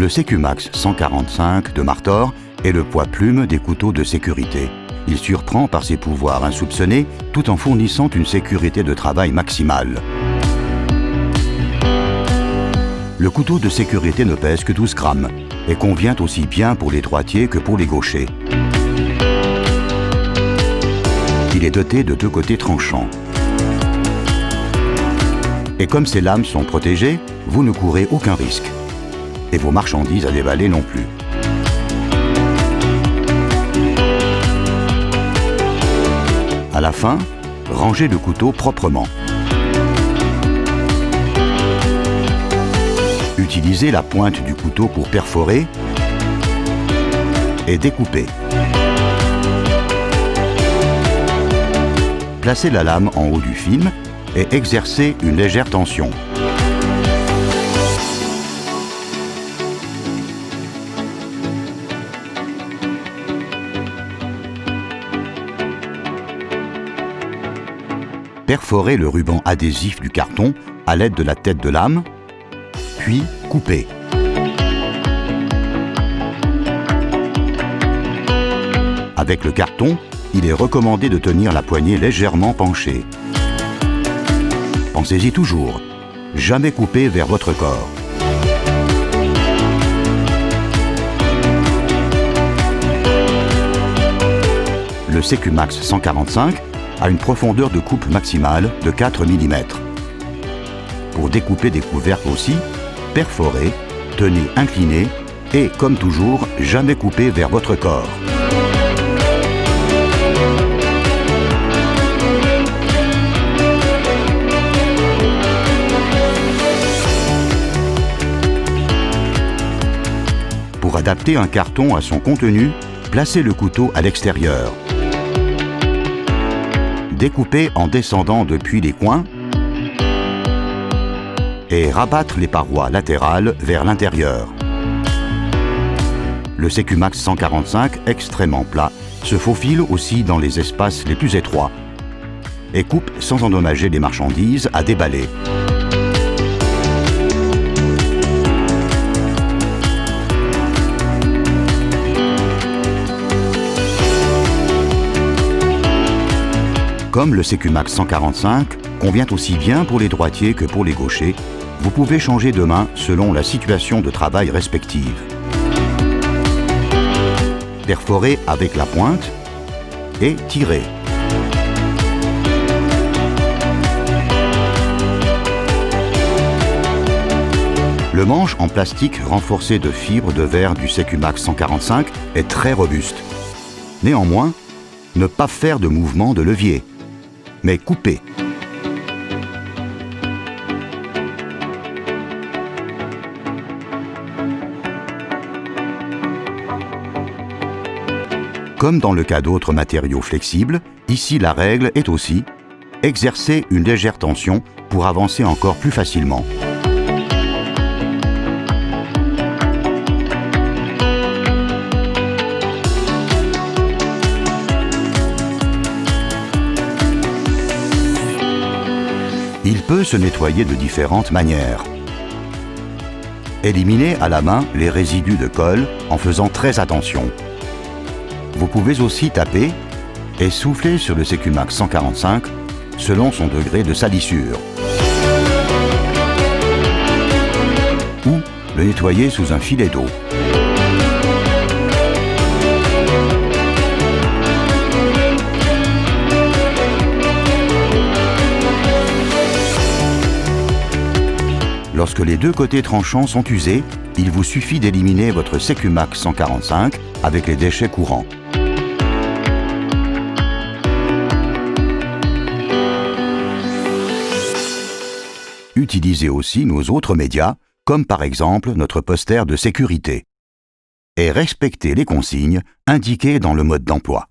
Le Sécumax 145 de Martor est le poids plume des couteaux de sécurité. Il surprend par ses pouvoirs insoupçonnés tout en fournissant une sécurité de travail maximale. Le couteau de sécurité ne pèse que 12 grammes et convient aussi bien pour les droitiers que pour les gauchers. Il est doté de 2 côtés tranchants. Et comme ces lames sont protégées, vous ne courez aucun risque. Et vos marchandises à déballer non plus. À la fin, rangez le couteau proprement. Utilisez la pointe du couteau pour perforer et découper. Placez la lame en haut du film et exercez une légère tension. Perforez le ruban adhésif du carton à l'aide de la tête de lame, puis coupez. Avec le carton, il est recommandé de tenir la poignée légèrement penchée. Pensez-y toujours, jamais couper vers votre corps. Le Sécumax 145 a une profondeur de coupe maximale de 4 mm. Pour découper des couvercles aussi, perforez, tenez incliné et, comme toujours, jamais couper vers votre corps. Pour adapter un carton à son contenu, placez le couteau à l'extérieur. Découpez en descendant depuis les coins et rabattre les parois latérales vers l'intérieur. Le Sécumax 145, extrêmement plat, se faufile aussi dans les espaces les plus étroits et coupe sans endommager les marchandises à déballer. Comme le Sécumax 145 convient aussi bien pour les droitiers que pour les gauchers, vous pouvez changer de main selon la situation de travail respective. Perforez avec la pointe et tirez. Le manche en plastique renforcé de fibres de verre du Sécumax 145 est très robuste. Néanmoins, ne pas faire de mouvement de levier, mais couper. Comme dans le cas d'autres matériaux flexibles, ici la règle est aussi exercer une légère tension pour avancer encore plus facilement. Il peut se nettoyer de différentes manières. Éliminez à la main les résidus de colle en faisant très attention. Vous pouvez aussi taper et souffler sur le Sécumax 145 selon son degré de salissure. Ou le nettoyer sous un filet d'eau. Lorsque les 2 côtés tranchants sont usés, il vous suffit d'éliminer votre Sécumax 145 avec les déchets courants. Utilisez aussi nos autres médias, comme par exemple notre poster de sécurité. Et respectez les consignes indiquées dans le mode d'emploi.